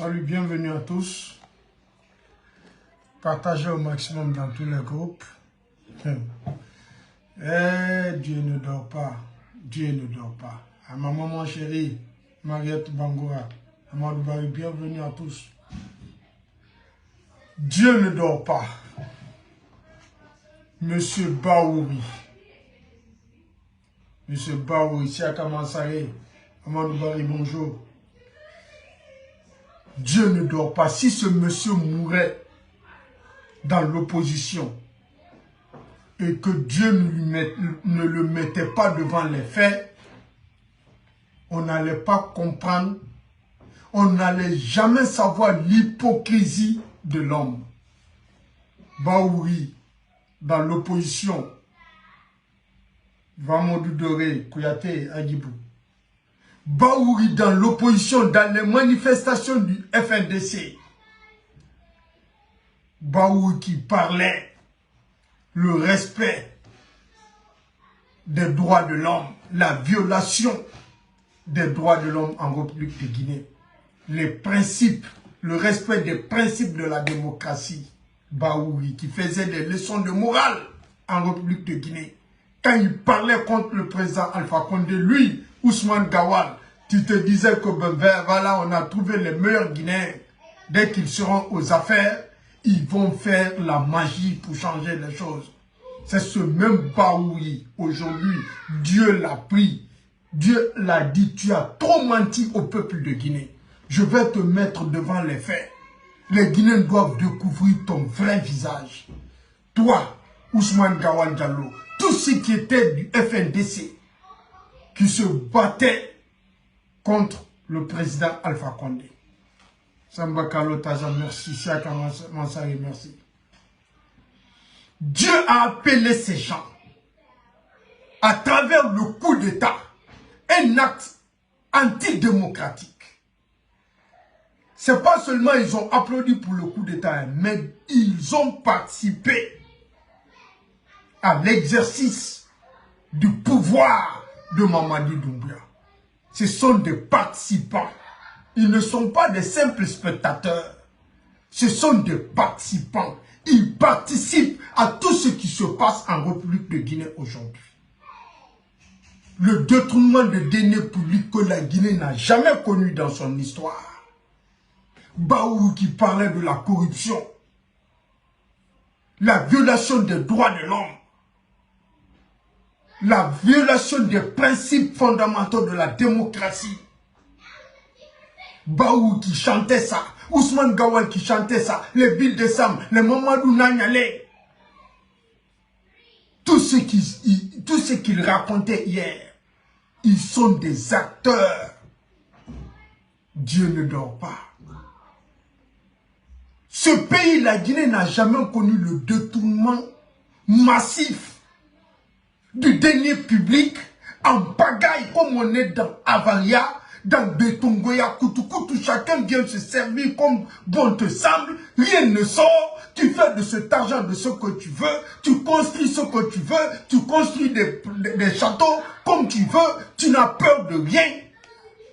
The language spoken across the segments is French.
Salut, bienvenue à tous. Partagez au maximum dans tous les groupes. Dieu ne dort pas. Dieu ne dort pas. À ma maman chérie, Mariette Bangoura, Amadou Bari, bienvenue à tous. Dieu ne dort pas. Monsieur Baouri. Monsieur Baouri, Siaka Mansare, Amadou Bari, bonjour. Dieu ne dort pas. Si ce monsieur mourait dans l'opposition et que Dieu ne le mettait pas devant les faits, on n'allait pas comprendre, on n'allait jamais savoir l'hypocrisie de l'homme. Baouri, dans l'opposition, Vamodou Doré, Kouyaté, Agibou. Baouri dans l'opposition, dans les manifestations du FNDC. Baouri qui parlait le respect des droits de l'homme, la violation des droits de l'homme en République de Guinée, les principes, le respect des principes de la démocratie. Baouri qui faisait des leçons de morale en République de Guinée. Quand il parlait contre le président Alpha Condé, lui, Ousmane Gawal, tu te disais que ben, voilà, on a trouvé les meilleurs Guinéens. Dès qu'ils seront aux affaires, ils vont faire la magie pour changer les choses. C'est ce même Baouri, aujourd'hui, Dieu l'a pris. Dieu l'a dit, tu as trop menti au peuple de Guinée. Je vais te mettre devant les faits. Les Guinéens doivent découvrir ton vrai visage. Toi, Ousmane Gawal Diallo, tous ceux qui étaient du FNDC, qui se battaient contre le président Alpha Condé. Samba Kalo Taza, merci. Siaka Mansari, merci. Dieu a appelé ces gens à travers le coup d'État, un acte antidémocratique. C'est pas seulement ils ont applaudi pour le coup d'État, mais ils ont participé à l'exercice du pouvoir de Mamadi Doumbouya. Ce sont des participants. Ils ne sont pas des simples spectateurs. Ce sont des participants. Ils participent à tout ce qui se passe en République de Guinée aujourd'hui. Le détournement de deniers publics que la Guinée n'a jamais connu dans son histoire. Baouri qui parlait de la corruption, la violation des droits de l'homme, la violation des principes fondamentaux de la démocratie. Baouri qui chantait ça, Ousmane Gawal qui chantait ça, les Bill de Sam, les Mamadou Nanyale. Tout ce qu'ils racontaient hier, ils sont des acteurs. Dieu ne dort pas. Ce pays, la Guinée, n'a jamais connu le détournement massif du denier public en pagaille comme on est dans Avaria, dans Betongoya, Koutou, chacun vient se servir comme bon te semble, rien ne sort, tu fais de cet argent de ce que tu veux, tu construis ce que tu veux, tu construis des châteaux comme tu veux, tu n'as peur de rien.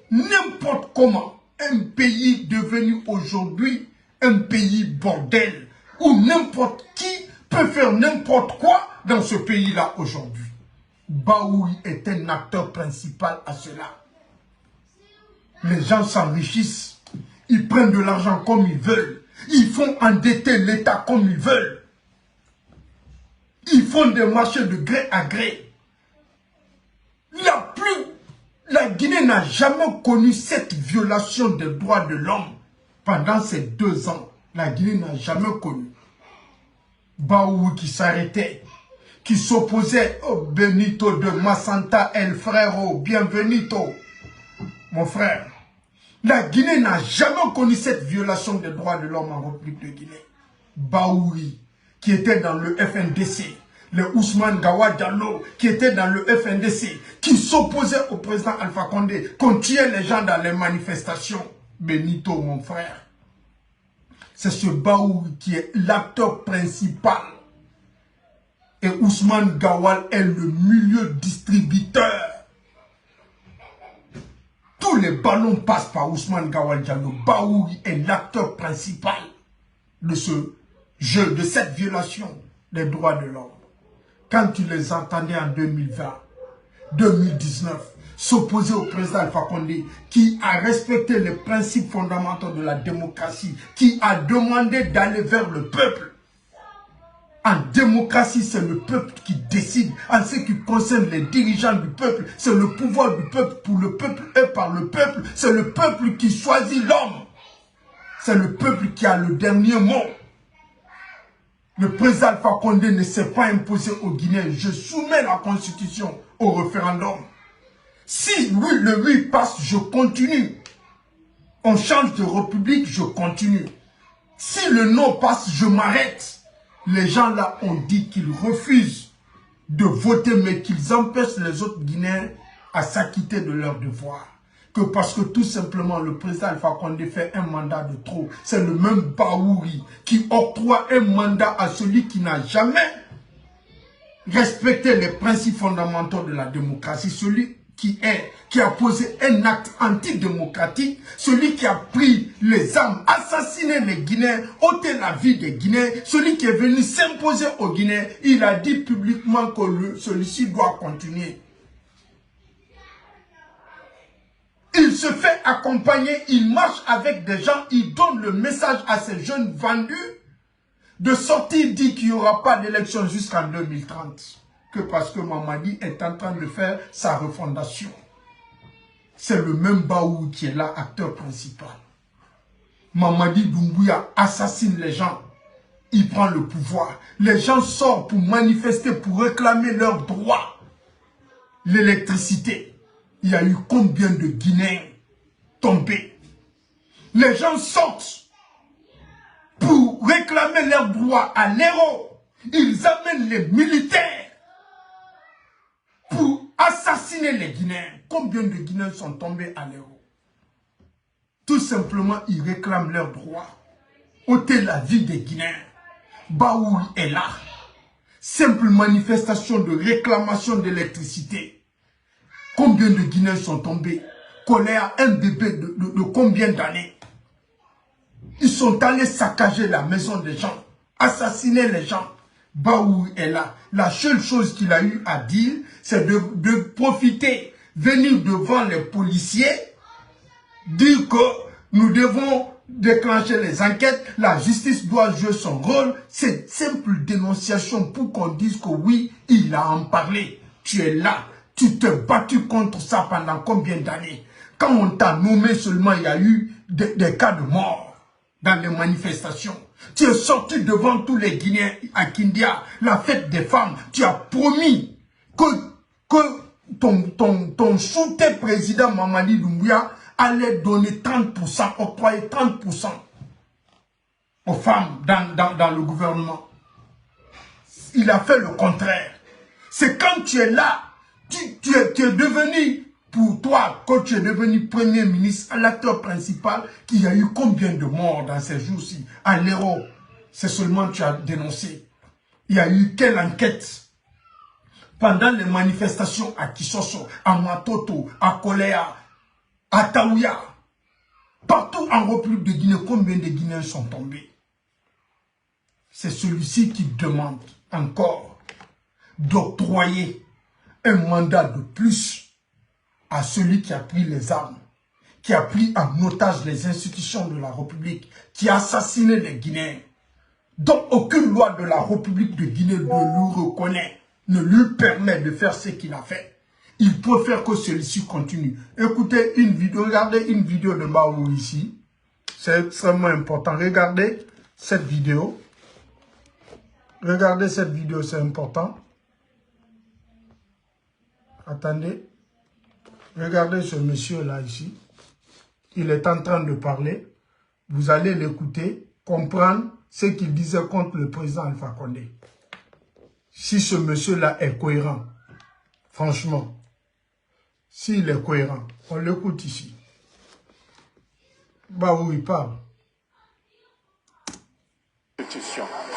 N'importe comment, un pays devenu aujourd'hui un pays bordel, où n'importe qui peut faire n'importe quoi dans ce pays-là aujourd'hui. Baouri est un acteur principal à cela. Les gens s'enrichissent, ils prennent de l'argent comme ils veulent, ils font endetter l'État comme ils veulent, ils font des marchés de gré à gré. La Guinée n'a jamais connu cette violation des droits de l'homme. Pendant ces 2 ans, la Guinée n'a jamais connu. Baouri qui s'arrêtait, qui s'opposait au Benito de Massanta El Frero, bienvenido, mon frère. La Guinée n'a jamais connu cette violation des droits de l'homme en République de Guinée. Baouri, qui était dans le FNDC, le Ousmane Gawal Diallo, qui était dans le FNDC, qui s'opposait au président Alpha Condé, qu'on tuait les gens dans les manifestations. Benito, mon frère. C'est ce Baouri qui est l'acteur principal. Et Ousmane Gawal est le milieu distributeur. tous les ballons passent par Ousmane Gawal Diallo. Bahouri est l'acteur principal de ce jeu, de cette violation des droits de l'homme. Quand tu les entendais en 2020, 2019, s'opposer au président Alpha Condé, qui a respecté les principes fondamentaux de la démocratie, qui a demandé d'aller vers le peuple. En démocratie, c'est le peuple qui décide. En ce qui concerne les dirigeants du peuple, c'est le pouvoir du peuple pour le peuple et par le peuple. C'est le peuple qui choisit l'homme. C'est le peuple qui a le dernier mot. Le président Alpha Condé ne s'est pas imposé aux Guinéens. Je soumets la constitution au référendum. Si oui, le oui passe, je continue. On change de république, je continue. Si le non passe, je m'arrête. Les gens là ont dit qu'ils refusent de voter, mais qu'ils empêchent les autres Guinéens à s'acquitter de leurs devoirs. Que parce que tout simplement le président Alpha Condé fait un mandat de trop. C'est le même Bahouri qui octroie un mandat à celui qui n'a jamais respecté les principes fondamentaux de la démocratie. Celui qui a posé un acte antidémocratique, celui qui a pris les armes, assassiné les Guinéens, ôté la vie des Guinéens, celui qui est venu s'imposer aux Guinéens, il a dit publiquement que celui-ci doit continuer. Il se fait accompagner, il marche avec des gens, il donne le message à ces jeunes vendus de sortir, dit qu'il n'y aura pas d'élection jusqu'en 2030. Que parce que Mamadi est en train de faire sa refondation. C'est le même Bahouri qui est là, acteur principal. Mamadi Doumbouya assassine les gens. Il prend le pouvoir. Les gens sortent pour manifester, pour réclamer leurs droits. L'électricité. Il y a eu combien de Guinéens tombés? Les gens sortent pour réclamer leurs droits à l'héros. Ils amènent les militaires pour assassiner les Guinéens. Combien de Guinéens sont tombés à l'héros? Tout simplement, ils réclament leurs droits. Ôter la vie des Guinéens. Bahouri est là. Simple manifestation de réclamation d'électricité. Combien de Guinéens sont tombés? Colère, un bébé de combien d'années? Ils sont allés saccager la maison des gens, assassiner les gens. Bahouri est là. La seule chose qu'il a eu à dire, c'est de profiter, venir devant les policiers, dire que nous devons déclencher les enquêtes, la justice doit jouer son rôle. C'est simple dénonciation pour qu'on dise que oui, il a en parlé. Tu es là, tu t'es battu contre ça pendant combien d'années? Quand on t'a nommé seulement, il y a eu des cas de mort dans les manifestations. Tu es sorti devant tous les Guinéens à Kindia, la fête des femmes. Tu as promis que ton soutien président Mamadi Doumbouya allait donner 30%, octroyer 30% aux femmes dans le gouvernement. Il a fait le contraire. C'est quand tu es là, tu es devenu, pour toi, quand tu es devenu premier ministre, l'acteur principal, qu'il y a eu combien de morts dans ces jours-ci? À l'héros, c'est seulement tu as dénoncé. Il y a eu quelle enquête? Pendant les manifestations à Kisoso, à Matoto, à Kolea, à Taouya, partout en République de Guinée, combien de Guinéens sont tombés? C'est celui-ci qui demande encore d'octroyer un mandat de plus à celui qui a pris les armes, qui a pris en otage les institutions de la République, qui a assassiné les Guinéens, dont aucune loi de la République de Guinée ne lui reconnaît, ne lui permet de faire ce qu'il a fait. Il préfère que celui-ci continue. Écoutez une vidéo, regardez une vidéo de Bahouri ici. C'est extrêmement important. Regardez cette vidéo. Regardez cette vidéo, c'est important. Attendez. Regardez ce monsieur-là ici. Il est en train de parler. Vous allez l'écouter, comprendre ce qu'il disait contre le président Alpha Condé. Si ce monsieur-là est cohérent, franchement, s'il est cohérent, on l'écoute ici. Bahouri parle.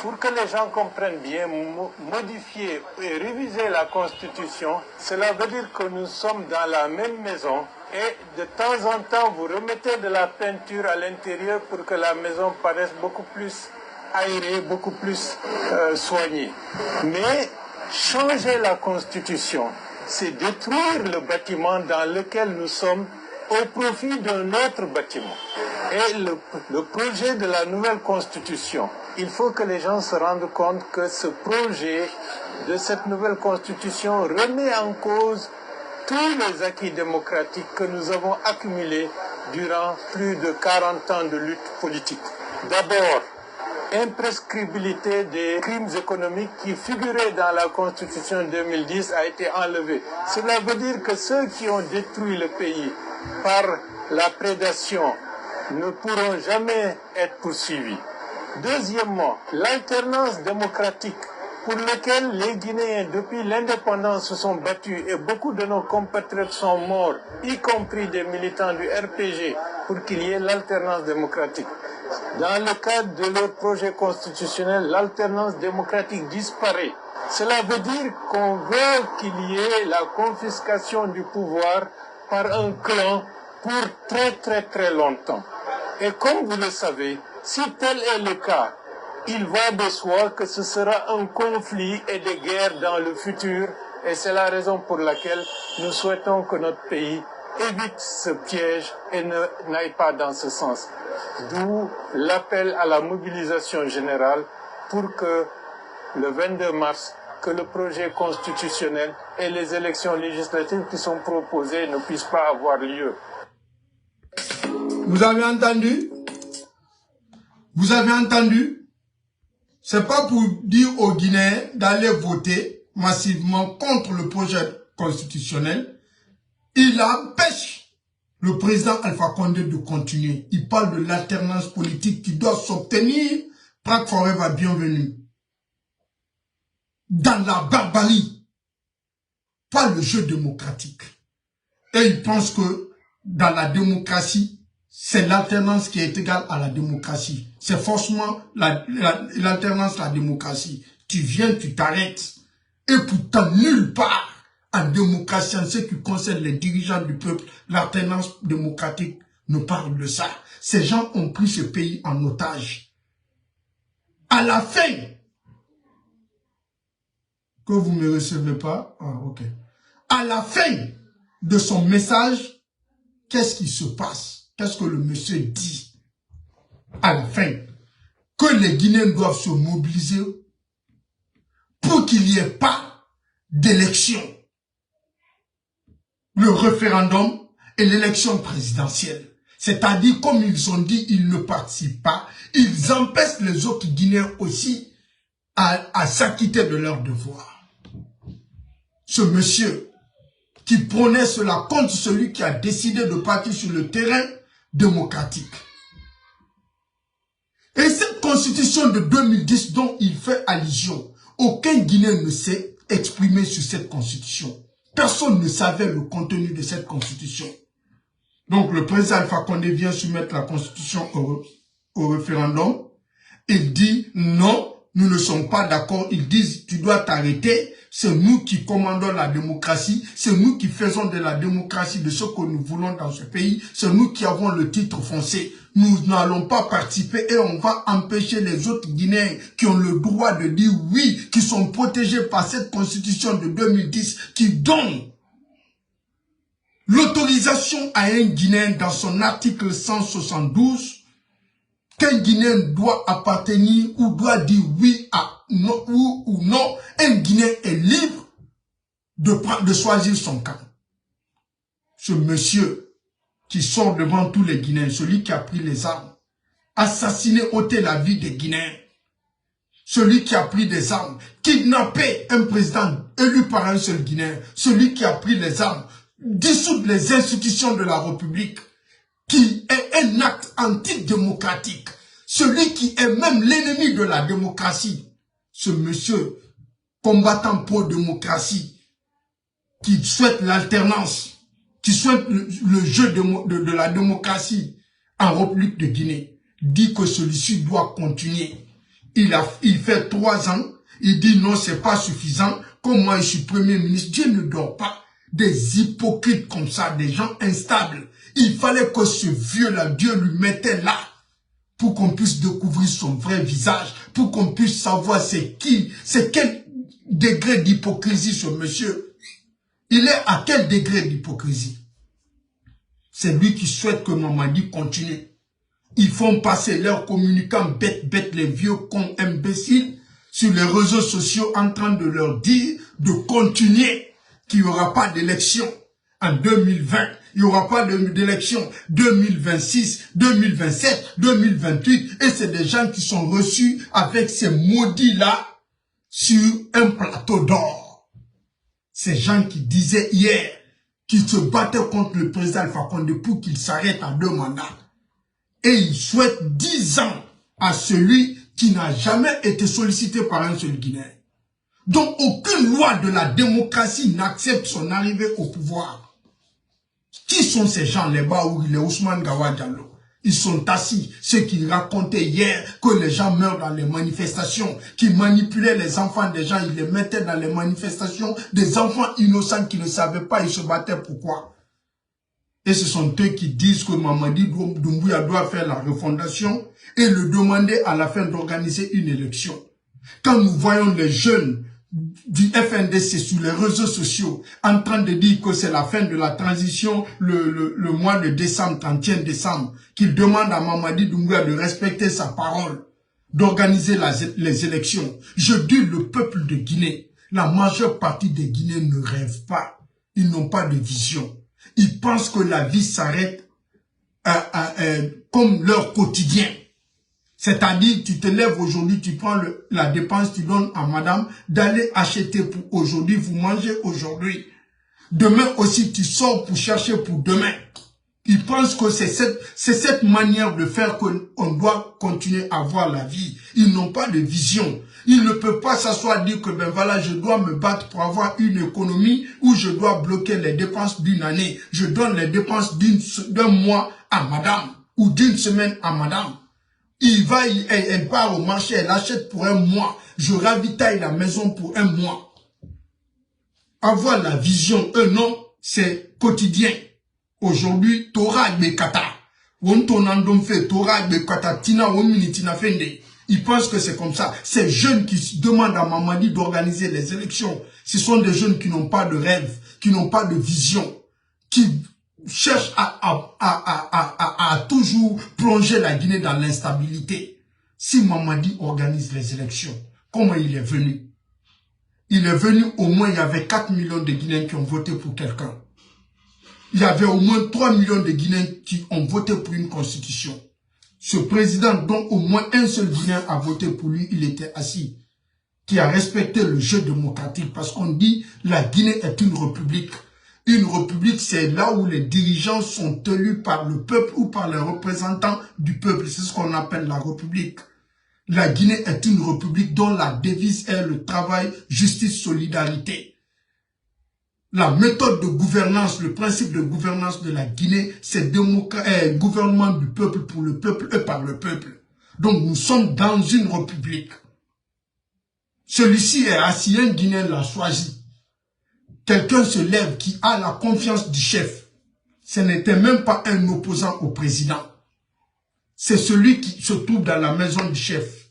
Pour que les gens comprennent bien, modifier et réviser la Constitution, cela veut dire que nous sommes dans la même maison et de temps en temps vous remettez de la peinture à l'intérieur pour que la maison paraisse beaucoup plus aérée, beaucoup plus soignée. Mais changer la constitution, c'est détruire le bâtiment dans lequel nous sommes au profit d'un autre bâtiment. Et le projet de la nouvelle constitution, il faut que les gens se rendent compte que ce projet de cette nouvelle constitution remet en cause tous les acquis démocratiques que nous avons accumulés durant plus de 40 ans de lutte politique. D'abord, imprescriptibilité des crimes économiques qui figuraient dans la Constitution 2010 a été enlevée. Cela veut dire que ceux qui ont détruit le pays par la prédation ne pourront jamais être poursuivis. Deuxièmement, l'alternance démocratique pour laquelle les Guinéens, depuis l'indépendance, se sont battus et beaucoup de nos compatriotes sont morts, y compris des militants du RPG, pour qu'il y ait l'alternance démocratique. Dans le cadre de leur projet constitutionnel, l'alternance démocratique disparaît. Cela veut dire qu'on veut qu'il y ait la confiscation du pouvoir par un clan pour très longtemps. Et comme vous le savez, si tel est le cas, il va de soi que ce sera un conflit et des guerres dans le futur, et c'est la raison pour laquelle nous souhaitons que notre pays évite ce piège et n'aille pas dans ce sens. D'où l'appel à la mobilisation générale pour que le 22 mars, que le projet constitutionnel et les élections législatives qui sont proposées ne puissent pas avoir lieu. Vous avez entendu? Vous avez entendu? C'est pas pour dire aux Guinéens d'aller voter massivement contre le projet constitutionnel. Il empêche le président Alpha Condé de continuer. Il parle de l'alternance politique qui doit s'obtenir. Prague Forever, bienvenue. Dans la barbarie. Pas le jeu démocratique. Et il pense que dans la démocratie, c'est l'alternance qui est égale à la démocratie. C'est forcément l'alternance, la démocratie. Tu viens, tu t'arrêtes. Et pourtant, nulle part, en démocratie, en ce qui concerne les dirigeants du peuple, l'alternance démocratique ne parle de ça. Ces gens ont pris ce pays en otage. À la fin, que vous ne me recevez pas, ok. À la fin de son message, qu'est-ce qui se passe? Qu'est-ce que le monsieur dit? À la fin, que les Guinéens doivent se mobiliser pour qu'il n'y ait pas d'élection. Le référendum et l'élection présidentielle. C'est-à-dire, comme ils ont dit, ils ne participent pas. Ils empêchent les autres Guinéens aussi à s'acquitter de leurs devoirs. Ce monsieur qui prônait cela contre celui qui a décidé de partir sur le terrain démocratique. Et cette constitution de 2010 dont il fait allusion, aucun Guinéen ne s'est exprimé sur cette constitution. Personne ne savait le contenu de cette constitution. Donc le président Alpha Condé vient soumettre la constitution au référendum. Il dit non, nous ne sommes pas d'accord. Ils disent tu dois t'arrêter. C'est nous qui commandons la démocratie. C'est nous qui faisons de la démocratie de ce que nous voulons dans ce pays. C'est nous qui avons le titre foncier. Nous n'allons pas participer et on va empêcher les autres Guinéens qui ont le droit de dire oui, qui sont protégés par cette constitution de 2010 qui donne l'autorisation à un Guinéen dans son article 172 qu'un Guinéen doit appartenir ou doit dire oui à non ou non. Un Guinéen est libre de choisir son camp. Ce monsieur qui sort devant tous les Guinéens, celui qui a pris les armes, assassiné, ôté la vie des Guinéens, celui qui a pris des armes, kidnappé un président élu par un seul Guinéen, celui qui a pris les armes, dissoudre les institutions de la République, qui est un acte antidémocratique, celui qui est même l'ennemi de la démocratie, ce monsieur combattant pour démocratie, qui souhaite l'alternance, qui souhaite le jeu de la démocratie en République de Guinée, dit que celui-ci doit continuer. Il fait 3 ans, il dit non, c'est pas suffisant, comme moi je suis premier ministre, Dieu ne dort pas. des hypocrites comme ça, des gens instables. Il fallait que ce vieux-là, Dieu lui mettait là, pour qu'on puisse découvrir son vrai visage, pour qu'on puisse savoir c'est qui, c'est quel degré d'hypocrisie ce monsieur. Il est à quel degré d'hypocrisie? C'est lui qui souhaite que Mamadi continue. Ils font passer leurs communicants bêtes, les vieux cons imbéciles, sur les réseaux sociaux en train de leur dire de continuer, qu'il n'y aura pas d'élection en 2020, il n'y aura pas d'élection 2026, 2027, 2028, et c'est des gens qui sont reçus avec ces maudits-là sur un plateau d'or. Ces gens qui disaient hier qu'ils se battaient contre le président Alpha Condé pour qu'il s'arrête en 2 mandats. Et ils souhaitent 10 ans à celui qui n'a jamais été sollicité par un seul Guinéen. Donc aucune loi de la démocratie n'accepte son arrivée au pouvoir. Qui sont ces gens, les Baouri, les Ousmane Gawa Diallo? Ils sont assis, ceux qui racontaient hier que les gens meurent dans les manifestations, qui manipulaient les enfants des gens, ils les mettaient dans les manifestations, des enfants innocents qui ne savaient pas, ils se battaient pourquoi? Et ce sont eux qui disent que Mamadi Doumbouya doit faire la refondation et le demander à la fin d'organiser une élection. Quand nous voyons les jeunes du FNDC sur les réseaux sociaux en train de dire que c'est la fin de la transition le mois de décembre, 31 décembre, qu'ils demandent à Mamadi Doumbouya de respecter sa parole, d'organiser les élections. Je dis le peuple de Guinée, la majeure partie des Guinéens ne rêvent pas, ils n'ont pas de vision. Ils pensent que la vie s'arrête comme leur quotidien. C'est-à-dire, tu te lèves aujourd'hui, tu prends la dépense, tu donnes à madame d'aller acheter pour aujourd'hui, vous mangez aujourd'hui. Demain aussi, tu sors pour chercher pour demain. Ils pensent que c'est cette manière de faire qu'on doit continuer à voir la vie. Ils n'ont pas de vision. Ils ne peuvent pas s'asseoir et dire que ben voilà, je dois me battre pour avoir une économie où je dois bloquer les dépenses d'une année. Je donne les dépenses d'un mois à madame ou d'une semaine à madame. Elle part au marché, elle achète pour un mois. Je ravitaille la maison pour un mois. Avoir la vision, non, c'est quotidien. Aujourd'hui, Torah Bekata. Torah Bekata, Tina Tina Fende. Ils pensent que c'est comme ça. Ces jeunes qui demandent à Mamadi d'organiser les élections, ce sont des jeunes qui n'ont pas de rêve, qui n'ont pas de vision, qui cherchent à toujours plonger la Guinée dans l'instabilité. Si Mamadi organise les élections, comment il est venu? Il est venu, au moins, il y avait 4 millions de Guinéens qui ont voté pour quelqu'un. Il y avait au moins 3 millions de Guinéens qui ont voté pour une constitution. Ce président, dont au moins un seul Guinéen a voté pour lui, il était assis, qui a respecté le jeu démocratique, parce qu'on dit la Guinée est une république. Une république, c'est là où les dirigeants sont élus par le peuple ou par les représentants du peuple. C'est ce qu'on appelle la république. La Guinée est une république dont la devise est le travail, justice, solidarité. La méthode de gouvernance, le principe de gouvernance de la Guinée, c'est gouvernement du peuple pour le peuple et par le peuple. Donc nous sommes dans une république. Celui-ci est assis, un Guinéen l'a choisi. Quelqu'un se lève qui a la confiance du chef. Ce n'était même pas un opposant au président. C'est celui qui se trouve dans la maison du chef.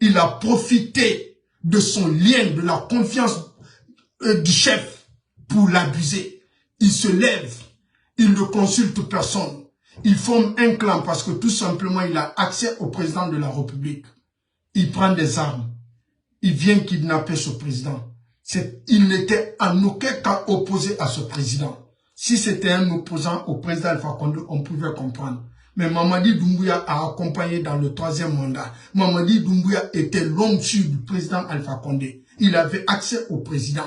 Il a profité de son lien, de la confiance du chef pour l'abuser. Il se lève, il ne consulte personne. Il forme un clan parce que tout simplement il a accès au président de la République. Il prend des armes. Il vient kidnapper ce président. Il n'était en aucun cas opposé à ce président. Si c'était un opposant au président Alpha Condé, on pouvait comprendre. Mais Mamadi Doumbouya a accompagné dans le 3e mandat. Mamadi Doumbouya était l'homme sûr du président Alpha Condé. Il avait accès au président.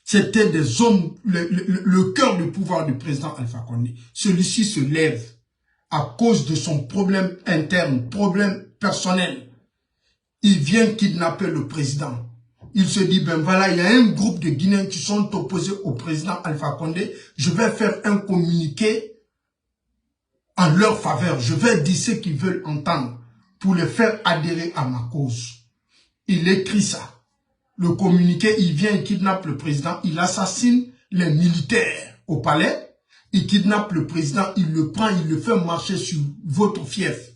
C'était des hommes, le cœur du pouvoir du président Alpha Condé. Celui-ci se lève à cause de son problème interne, problème personnel. Il vient kidnapper le président. Il se dit, ben voilà, il y a un groupe de Guinéens qui sont opposés au président Alpha Condé. Je vais faire un communiqué en leur faveur. Je vais dire ce qu'ils veulent entendre pour les faire adhérer à ma cause. Il écrit ça. le communiqué, il vient, il kidnappe le président, il assassine les militaires au palais, il kidnappe le président, il le prend, il le fait marcher sur votre fief.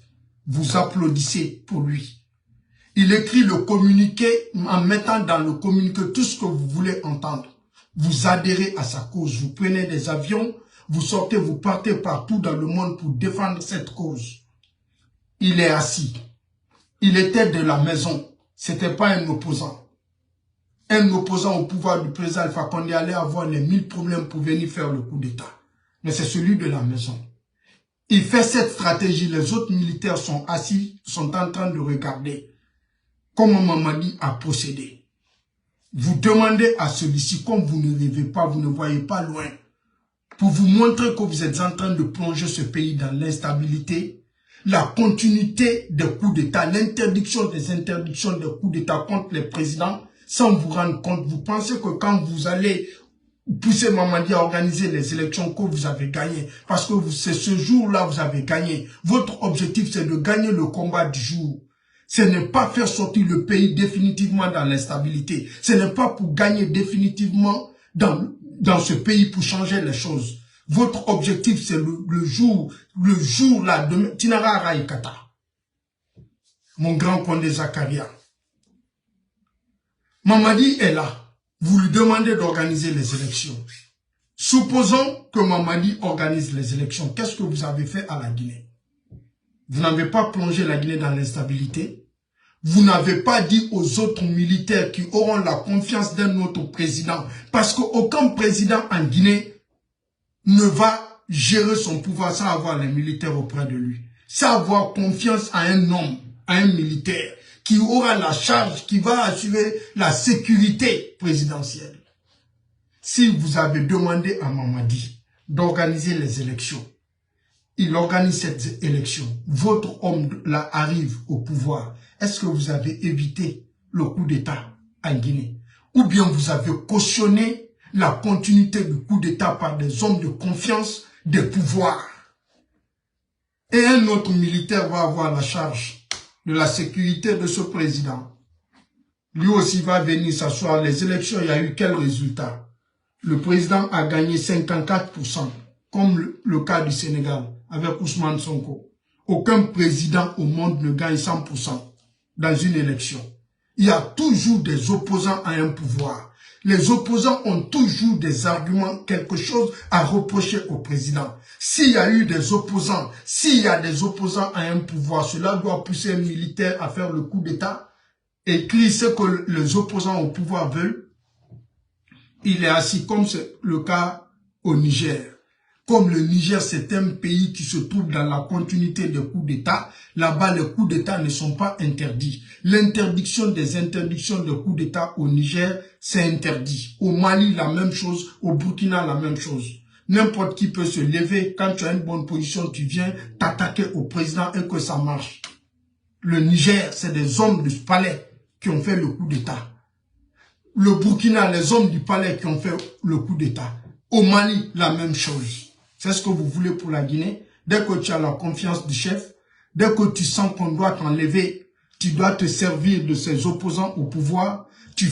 Vous applaudissez pour lui. Il écrit le communiqué en mettant dans le communiqué tout ce que vous voulez entendre. Vous adhérez à sa cause, vous prenez des avions, vous sortez, vous partez partout dans le monde pour défendre cette cause. Il est assis. Il était de la maison. C'était pas un opposant. Un opposant au pouvoir du président Alpha Condé allait avoir les 1000 problèmes pour venir faire le coup d'État. Mais c'est celui de la maison. Il fait cette stratégie. Les autres militaires sont assis, sont en train de regarder comment Mamadi a procédé. Vous demandez à celui-ci, comme vous ne rêvez pas, vous ne voyez pas loin, pour vous montrer que vous êtes en train de plonger ce pays dans l'instabilité, la continuité des coups d'État, l'interdiction des coups d'État contre les présidents, sans vous rendre compte. Vous pensez que quand vous allez pousser Mamadi à organiser les élections, que vous avez gagné. Parce que c'est ce jour-là vous avez gagné. Votre objectif, c'est de gagner le combat du jour. Ce n'est pas faire sortir le pays définitivement dans l'instabilité. Ce n'est pas pour gagner définitivement dans ce pays pour changer les choses. Votre objectif, c'est le jour là, de Tinara Raikata. Mon grand Condé Zakaria. Mamadi est là. Vous lui demandez d'organiser les élections. Supposons que Mamadi organise les élections. Qu'est-ce que vous avez fait à la Guinée? Vous n'avez pas plongé la Guinée dans l'instabilité. Vous n'avez pas dit aux autres militaires qui auront la confiance d'un autre président. Parce qu'aucun président en Guinée ne va gérer son pouvoir sans avoir les militaires auprès de lui. Sans avoir confiance à un homme, à un militaire, qui aura la charge, qui va assurer la sécurité présidentielle. Si vous avez demandé à Mamadi d'organiser les élections, il organise cette élection, votre homme là arrive au pouvoir, est-ce que vous avez évité le coup d'État en Guinée? Ou bien vous avez cautionné la continuité du coup d'État par des hommes de confiance, des pouvoirs? Et un autre militaire va avoir la charge de la sécurité de ce président. Lui aussi va venir s'asseoir. Les élections, il y a eu quel résultat? Le président a gagné 54%, comme le cas du Sénégal, avec Ousmane Sonko. Aucun président au monde ne gagne 100% dans une élection. Il y a toujours des opposants à un pouvoir. Les opposants ont toujours des arguments, quelque chose à reprocher au président. S'il y a eu des opposants, s'il y a des opposants à un pouvoir, cela doit pousser un militaire à faire le coup d'État. Écrire ce que les opposants au pouvoir veulent. Il est assis comme c'est le cas au Niger. Comme le Niger, c'est un pays qui se trouve dans la continuité des coups d'État, là-bas, les coups d'État ne sont pas interdits. L'interdiction des interdictions de coups d'État au Niger, c'est interdit. Au Mali, la même chose. Au Burkina, la même chose. N'importe qui peut se lever. Quand tu as une bonne position, tu viens t'attaquer au président et que ça marche. Le Niger, c'est des hommes du palais qui ont fait le coup d'État. Le Burkina, les hommes du palais qui ont fait le coup d'État. Au Mali, la même chose. C'est ce que vous voulez pour la Guinée. Dès que tu as la confiance du chef, dès que tu sens qu'on doit t'enlever, tu dois te servir de ses opposants au pouvoir, tu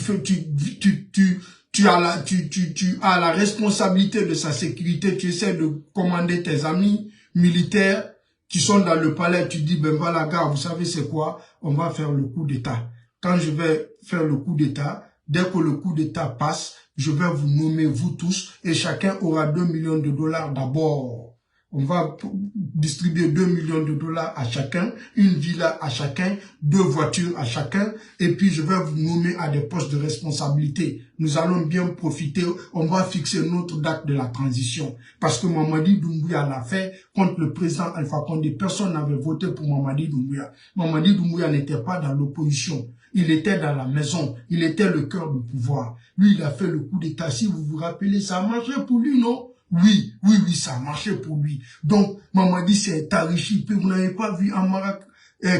as la responsabilité de sa sécurité, tu essaies de commander tes amis militaires qui sont dans le palais, tu dis, ben voilà, gars, vous savez c'est quoi? On va faire le coup d'État. Quand je vais faire le coup d'État, dès que le coup d'État passe, je vais vous nommer vous tous et chacun aura 2 millions de dollars d'abord. On va distribuer 2 millions de dollars à chacun, une villa à chacun, 2 voitures à chacun et puis je vais vous nommer à des postes de responsabilité. Nous allons bien profiter, on va fixer notre date de la transition. Parce que Mamadi Doumbouya l'a fait contre le président Alpha Condé. Personne n'avait voté pour Mamadi Doumbouya. Mamadi Doumbouya n'était pas dans l'opposition. Il était dans la maison, il était le cœur du pouvoir. Lui, il a fait le coup d'État. Si vous vous rappelez, ça a marché pour lui, non? Oui, ça a marché pour lui. Donc, Mamadi s'est enrichi. Vous n'avez pas vu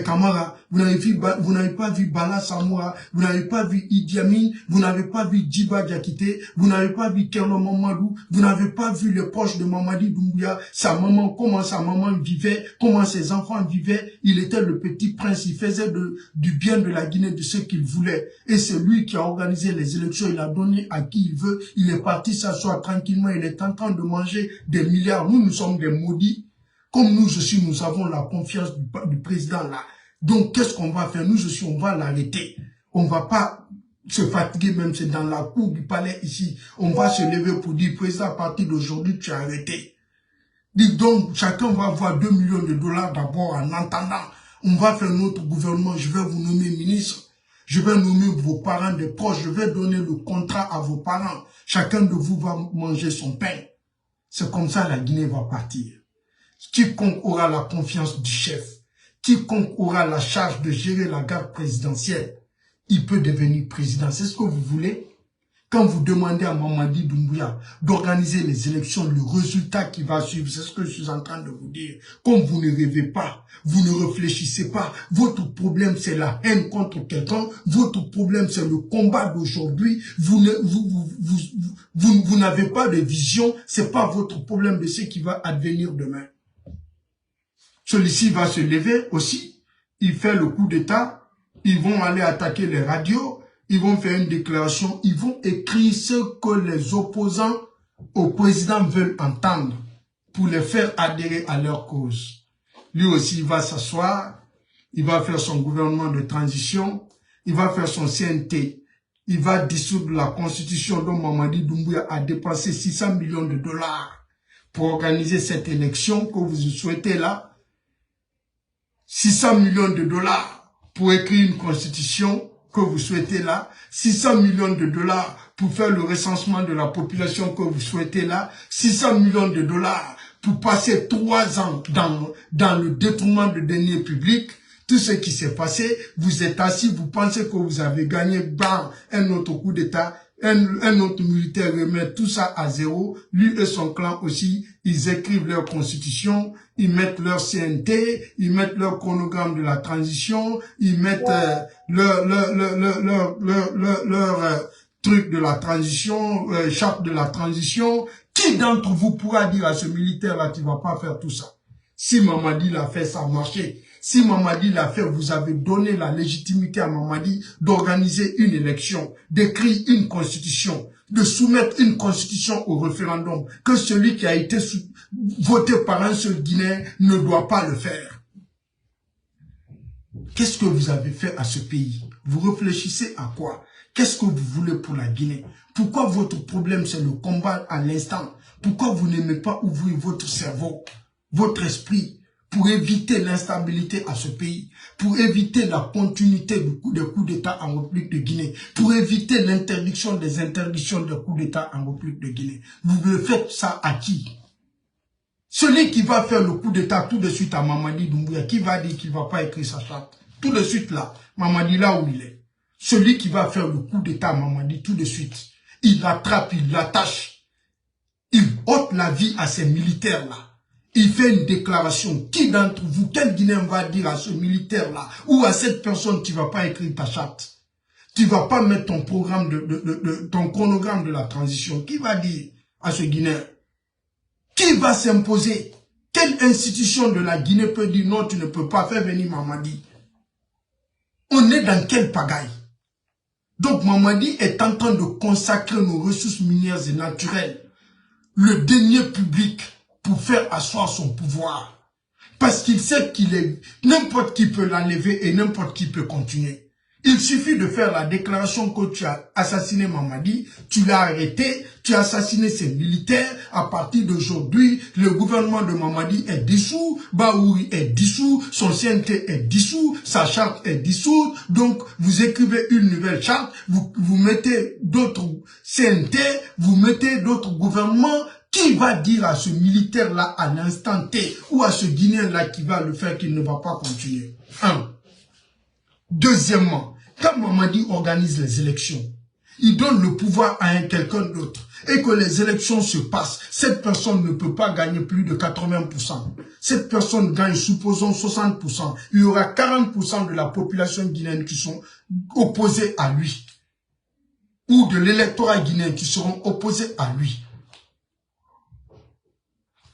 Kamara, vous n'avez pas vu Bala Samoura, vous n'avez pas vu Idi Amin, vous n'avez pas vu Djiba Diakité, vous n'avez pas vu Kerno Mamadou, vous n'avez pas vu les proches de Mamadi Doumbouya, sa maman, comment sa maman vivait, comment ses enfants vivaient. Il était le petit prince, il faisait du bien de la Guinée, de ce qu'il voulait. Et c'est lui qui a organisé les élections, il a donné à qui il veut, il est parti s'asseoir tranquillement, il est en train de manger des milliards. Nous sommes des maudits. Comme nous aussi, nous avons la confiance du président là. Donc, qu'est-ce qu'on va faire? Nous aussi, on va l'arrêter. On va pas se fatiguer, même c'est dans la cour du palais ici. On va se lever pour dire, président, à partir d'aujourd'hui, tu es arrêté. Dis donc, chacun va avoir 2 millions de dollars d'abord en attendant. On va faire notre gouvernement, je vais vous nommer ministre. Je vais nommer vos parents, des proches. Je vais donner le contrat à vos parents. Chacun de vous va manger son pain. C'est comme ça la Guinée va partir. Quiconque aura la confiance du chef, quiconque aura la charge de gérer la garde présidentielle, il peut devenir président. C'est ce que vous voulez? Quand vous demandez à Mamadi Doumbouya d'organiser les élections, le résultat qui va suivre, c'est ce que je suis en train de vous dire. Comme vous ne rêvez pas, vous ne réfléchissez pas, votre problème c'est la haine contre quelqu'un, votre problème c'est le combat d'aujourd'hui, vous n'avez pas de vision, c'est pas votre problème de ce qui va advenir demain. Celui-ci va se lever aussi, il fait le coup d'État, ils vont aller attaquer les radios, ils vont faire une déclaration, ils vont écrire ce que les opposants au président veulent entendre pour les faire adhérer à leur cause. Lui aussi, il va s'asseoir, il va faire son gouvernement de transition, il va faire son CNT, il va dissoudre la constitution dont Mamadi Doumbouya a dépensé 600 millions de dollars pour organiser cette élection que vous souhaitez là. 600 millions de dollars pour écrire une constitution que vous souhaitez là, 600 millions de dollars pour faire le recensement de la population que vous souhaitez là, 600 millions de dollars pour passer 3 ans dans le détournement de deniers publics. Tout ce qui s'est passé, vous êtes assis, vous pensez que vous avez gagné, bam, un autre coup d'État, un autre militaire remet tout ça à zéro. Lui et son clan aussi, ils écrivent leur constitution, ils mettent leur CNT, ils mettent leur chronogramme de la transition, ils mettent leur truc de la transition, charte de la transition. Qui d'entre vous pourra dire à ce militaire-là, tu vas pas faire tout ça? Si Mamadi l'a fait, ça a marché. Si Mamadi l'a fait, vous avez donné la légitimité à Mamadi d'organiser une élection, d'écrire une constitution, de soumettre une constitution au référendum, que celui qui a été voté par un seul Guinéen ne doit pas le faire. Qu'est-ce que vous avez fait à ce pays? Vous réfléchissez à quoi? Qu'est-ce que vous voulez pour la Guinée? Pourquoi votre problème c'est le combat à l'instant? Pourquoi vous n'aimez pas ouvrir votre cerveau, votre esprit, pour éviter l'instabilité à ce pays, pour éviter la continuité des coups d'État en République de Guinée, pour éviter l'interdiction des interdictions de coups d'État en République de Guinée? Vous le faites ça à qui? Celui qui va faire le coup d'État tout de suite à Mamadi Doumbouya, qui va dire qu'il ne va pas écrire sa charte, tout de suite là, Mamadi là où il est. Celui qui va faire le coup d'État à Mamadi tout de suite, il l'attrape, il l'attache, il ôte la vie à ces militaires-là. Il fait une déclaration. Qui d'entre vous, quel Guinéen va dire à ce militaire-là ou à cette personne, tu ne vas pas écrire ta charte? Tu ne vas pas mettre ton programme ton chronogramme de la transition. Qui va dire à ce Guinéen? Qui va s'imposer? Quelle institution de la Guinée peut dire non, tu ne peux pas faire venir Mamadi? On est dans quelle pagaille? Donc Mamadi est en train de consacrer nos ressources minières et naturelles, le denier public, pour faire asseoir son pouvoir. Parce qu'il sait qu'il est... N'importe qui peut l'enlever et n'importe qui peut continuer. Il suffit de faire la déclaration que tu as assassiné Mamadi, tu l'as arrêté, tu as assassiné ses militaires. À partir d'aujourd'hui, le gouvernement de Mamadi est dissous, Baouri est dissous, son CNT est dissous, sa charte est dissoute. Donc, vous écrivez une nouvelle charte, vous mettez d'autres CNT, vous mettez d'autres gouvernements. Qui va dire à ce militaire-là à l'instant T ou à ce Guinéen-là qui va le faire qu'il ne va pas continuer? Un. Deuxièmement, quand Mamadi organise les élections, il donne le pouvoir à quelqu'un d'autre. et que les élections se passent, cette personne ne peut pas gagner plus de 80%. Cette personne gagne, supposons 60%. Il y aura 40% de la population guinéenne qui sont opposés à lui. Ou de l'électorat guinéen qui seront opposés à lui.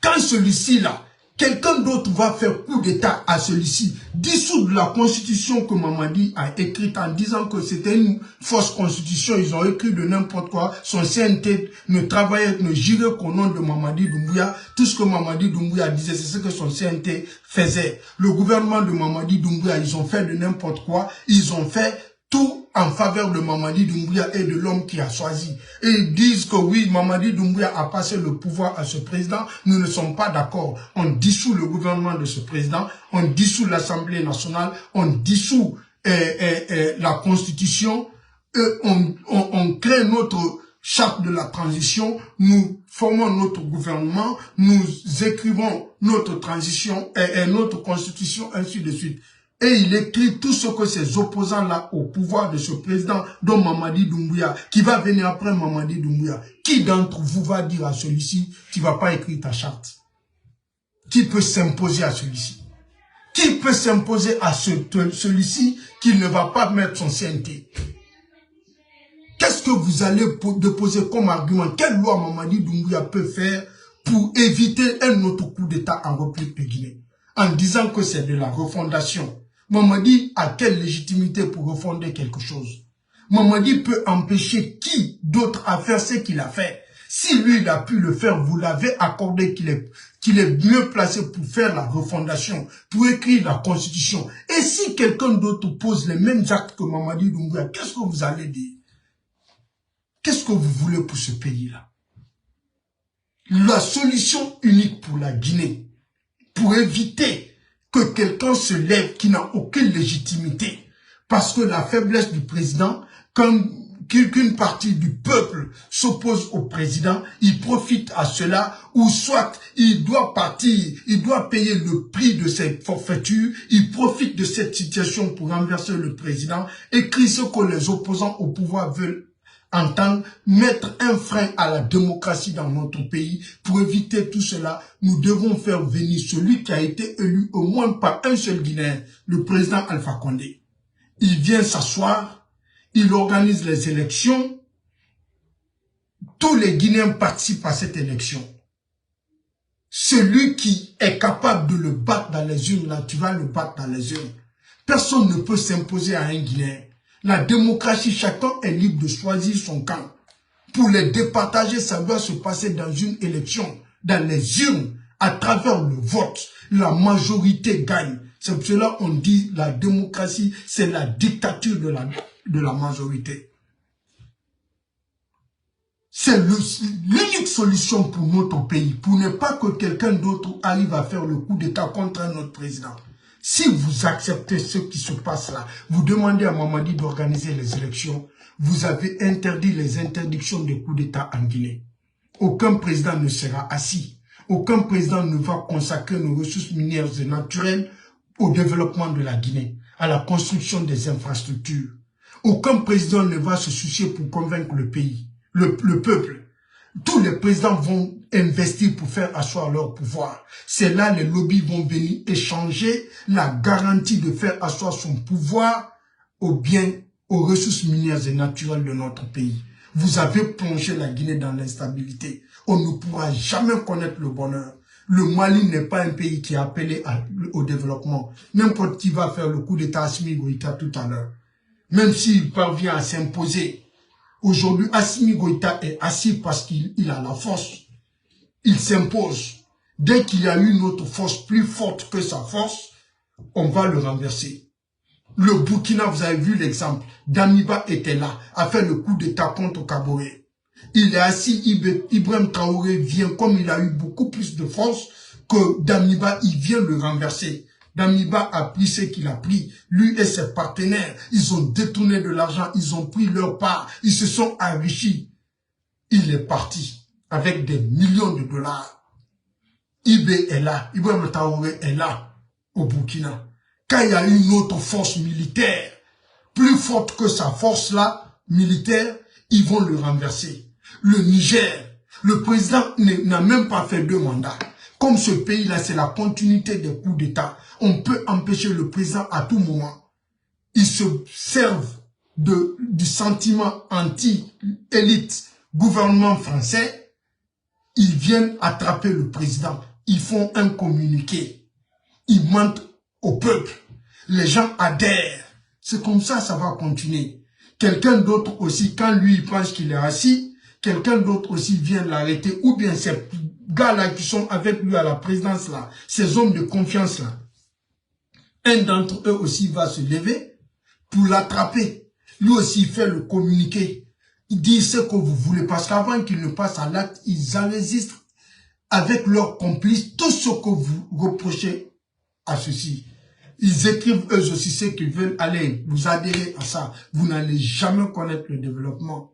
Quand celui-ci là, quelqu'un d'autre va faire coup d'état à celui-ci, dissoudre la constitution que Mamadi a écrite en disant que c'était une fausse constitution, ils ont écrit de n'importe quoi, son CNT ne travaillait, ne girait qu'au nom de Mamadi Doumbouya, tout ce que Mamadi Doumbouya disait, c'est ce que son CNT faisait. Le gouvernement de Mamadi Doumbouya, ils ont fait de n'importe quoi, ils ont fait tout en faveur de Mamadi Doumbouya et de l'homme qui a choisi. Et ils disent que oui, Mamadi Doumbouya a passé le pouvoir à ce président. Nous ne sommes pas d'accord. On dissout le gouvernement de ce président, on dissout l'Assemblée nationale, on dissout la Constitution, on crée notre charte de la transition, nous formons notre gouvernement, nous écrivons notre transition et notre Constitution, ainsi de suite. Et il écrit tout ce que ces opposants-là au pouvoir de ce président, dont Mamadi Doumbouya, qui va venir après Mamadi Doumbouya. Qui d'entre vous va dire à celui-ci, tu ne vas pas écrire ta charte? Qui peut s'imposer à celui-ci? Qui peut s'imposer à celui-ci qu'il ne va pas mettre son CNT? Qu'est-ce que vous allez déposer comme argument? Quelle loi Mamadi Doumbouya peut faire pour éviter un autre coup d'État en République de Guinée? En disant que c'est de la refondation. Mamadi a quelle légitimité pour refonder quelque chose? Mamadi peut empêcher qui d'autre à faire ce qu'il a fait? Si lui, il a pu le faire, vous l'avez accordé qu'il est mieux placé pour faire la refondation, pour écrire la constitution. Et si quelqu'un d'autre pose les mêmes actes que Mamadi Doumbouya, qu'est-ce que vous allez dire? Qu'est-ce que vous voulez pour ce pays-là? La solution unique pour la Guinée, pour éviter que quelqu'un se lève qui n'a aucune légitimité, parce que la faiblesse du président, comme qu'une partie du peuple s'oppose au président, il profite à cela, ou soit il doit partir, il doit payer le prix de cette forfaiture, il profite de cette situation pour renverser le président, écrit ce que les opposants au pouvoir veulent entendre, mettre un frein à la démocratie dans notre pays. Pour éviter tout cela, nous devons faire venir celui qui a été élu au moins par un seul Guinéen, le président Alpha Condé. Il vient s'asseoir, il organise les élections, tous les Guinéens participent à cette élection. Celui qui est capable de le battre dans les urnes, là, tu vas le battre dans les urnes. Personne ne peut s'imposer à un Guinéen. La démocratie, chacun est libre de choisir son camp. Pour les départager, ça doit se passer dans une élection, dans les urnes, à travers le vote. La majorité gagne. C'est pour cela qu'on dit la démocratie, c'est la dictature de la majorité. C'est l'unique solution pour notre pays, pour ne pas que quelqu'un d'autre arrive à faire le coup d'État contre notre président. Si vous acceptez ce qui se passe là, vous demandez à Mamadi d'organiser les élections, vous avez interdit les interdictions de coups d'État en Guinée. Aucun président ne sera assis. Aucun président ne va consacrer nos ressources minières et naturelles au développement de la Guinée, à la construction des infrastructures. Aucun président ne va se soucier pour convaincre le pays, le peuple. Tous les présidents vont investir pour faire asseoir leur pouvoir. C'est là les lobbies vont venir échanger la garantie de faire asseoir son pouvoir aux biens, aux ressources minières et naturelles de notre pays. Vous avez plongé la Guinée dans l'instabilité. On ne pourra jamais connaître le bonheur. Le Mali n'est pas un pays qui est appelé au développement. N'importe qui va faire le coup d'État Assimi Goïta tout à l'heure. Même s'il parvient à s'imposer. Aujourd'hui, Assimi Goïta est assis parce qu'il a la force. Il s'impose. Dès qu'il y a une autre force plus forte que sa force, on va le renverser. Le Burkina, vous avez vu l'exemple. Damiba était là, a fait le coup d'État contre Kaboré. Il est assis, Ibrahim Traoré vient, comme il a eu beaucoup plus de force que Damiba, il vient le renverser. Damiba a pris ce qu'il a pris. Lui et ses partenaires, ils ont détourné de l'argent, ils ont pris leur part, ils se sont enrichis. Il est parti avec des millions de dollars. Ibé est là, Ibrahim Traoré est là, au Burkina. Quand il y a une autre force militaire, plus forte que sa force là, militaire, ils vont le renverser. Le Niger, le président n'a même pas fait 2 mandats. Comme ce pays-là, c'est la continuité des coups d'État. On peut empêcher le président à tout moment. Ils se servent du sentiment anti-élite gouvernement français. Ils viennent attraper le président. Ils font un communiqué. Ils mentent au peuple. Les gens adhèrent. C'est comme ça, ça va continuer. Quelqu'un d'autre aussi, quand lui, il pense qu'il est assis, quelqu'un d'autre aussi vient l'arrêter, ou bien ces gars-là qui sont avec lui à la présidence, là, ces hommes de confiance, là, un d'entre eux aussi va se lever pour l'attraper. Lui aussi, il fait le communiqué. Il dit ce que vous voulez, parce qu'avant qu'il ne passe à l'acte, ils enregistrent avec leurs complices tout ce que vous reprochez à ceci. Ils écrivent eux aussi ce qu'ils veulent. Allez, vous adhérez à ça. Vous n'allez jamais connaître le développement.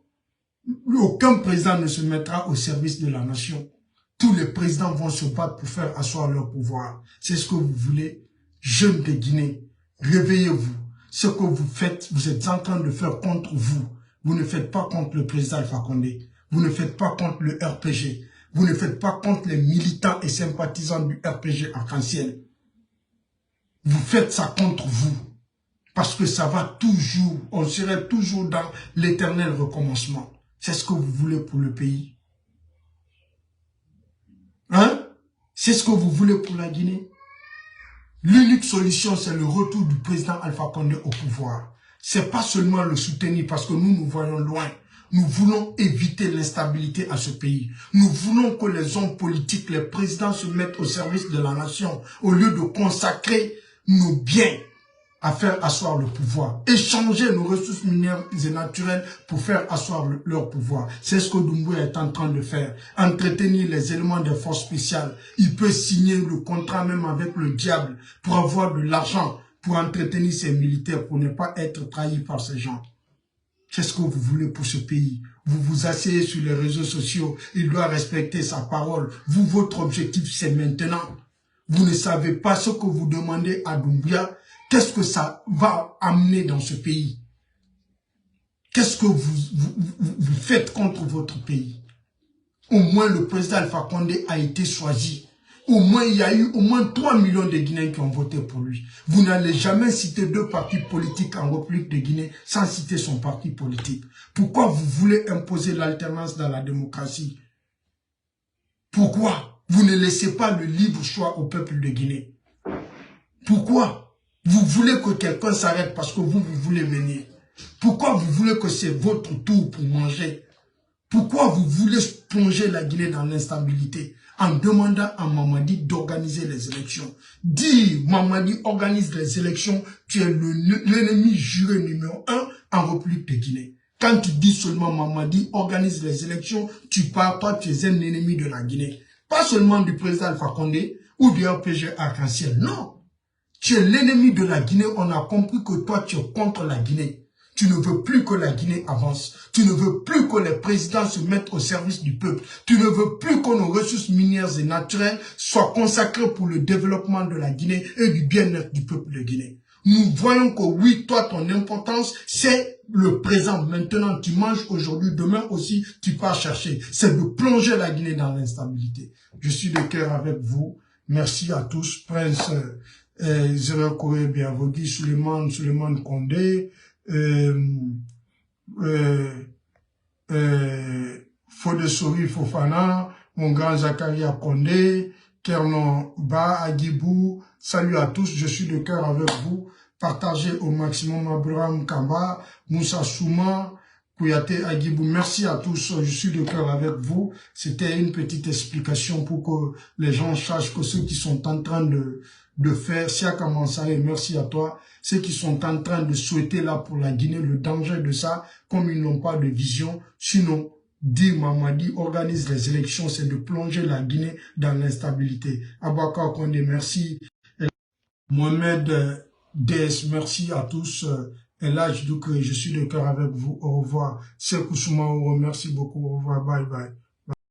Aucun président ne se mettra au service de la nation. Tous les présidents vont se battre pour faire asseoir leur pouvoir. C'est ce que vous voulez. Jeunes de Guinée, réveillez-vous. Ce que vous faites, vous êtes en train de faire contre vous. Vous ne faites pas contre le président Alpha Condé. Vous ne faites pas contre le RPG. Vous ne faites pas contre les militants et sympathisants du RPG Arc-en-Ciel. Vous faites ça contre vous. Parce que ça va toujours, on serait toujours dans l'éternel recommencement. C'est ce que vous voulez pour le pays. Hein? C'est ce que vous voulez pour la Guinée. L'unique solution, c'est le retour du président Alpha Condé au pouvoir. C'est pas seulement le soutenir parce que nous voyons loin. Nous voulons éviter l'instabilité à ce pays. Nous voulons que les hommes politiques, les présidents se mettent au service de la nation au lieu de consacrer nos biens à faire asseoir le pouvoir. Échanger nos ressources minières et naturelles pour faire asseoir leur pouvoir. C'est ce que Doumbouya est en train de faire. Entretenir les éléments des forces spéciales. Il peut signer le contrat même avec le diable pour avoir de l'argent, pour entretenir ses militaires, pour ne pas être trahi par ces gens. C'est ce que vous voulez pour ce pays. Vous vous asseyez sur les réseaux sociaux. Il doit respecter sa parole. Vous, votre objectif, c'est maintenant. Vous ne savez pas ce que vous demandez à Doumbouya. Qu'est-ce que ça va amener dans ce pays? Qu'est-ce que vous faites contre votre pays? Au moins, le président Alpha Condé a été choisi. Au moins, il y a eu au moins 3 millions de Guinéens qui ont voté pour lui. Vous n'allez jamais citer 2 partis politiques en République de Guinée sans citer son parti politique. Pourquoi vous voulez imposer l'alternance dans la démocratie? Pourquoi vous ne laissez pas le libre choix au peuple de Guinée? Pourquoi vous voulez que quelqu'un s'arrête parce que vous voulez venir? Pourquoi vous voulez que c'est votre tour pour manger? Pourquoi vous voulez plonger la Guinée dans l'instabilité en demandant à Mamadi d'organiser les élections? Dis, Mamadi organise les élections, tu es l'ennemi juré numéro 1 en République de Guinée. Quand tu dis seulement Mamadi organise les élections, tu pars, toi tu es un ennemi de la Guinée. Pas seulement du président Alpha Condé ou du RPG Arc-en-Ciel, non. Tu es l'ennemi de la Guinée, on a compris que toi tu es contre la Guinée. Tu ne veux plus que la Guinée avance. Tu ne veux plus que les présidents se mettent au service du peuple. Tu ne veux plus que nos ressources minières et naturelles soient consacrées pour le développement de la Guinée et du bien-être du peuple de Guinée. Nous voyons que oui, toi, ton importance, c'est le présent. Maintenant, tu manges aujourd'hui, demain aussi, tu pars chercher. C'est de plonger la Guinée dans l'instabilité. Je suis de cœur avec vous. Merci à tous. Prince Zéro Corée Bienvenu, Suleiman Condé, Fodesori Fofana, mon grand Zakaria Condé, Kernon Ba, Agibou, salut à tous, je suis de cœur avec vous. Partagez au maximum Abraham Kamba, Moussa Souma, Kouyaté Agibou. Merci à tous, je suis de cœur avec vous. C'était une petite explication pour que les gens sachent que ceux qui sont en train de faire, Siaka Mansaye, merci à toi, ceux qui sont en train de souhaiter là pour la Guinée, le danger de ça, comme ils n'ont pas de vision, sinon, dit Mamadi, organise les élections, c'est de plonger la Guinée dans l'instabilité. Abaka Kondé, merci. Mohamed DS, merci à tous. Et là, je dis que je suis de cœur avec vous. Au revoir. Sekou Soumao, merci beaucoup. Au revoir. Bye bye.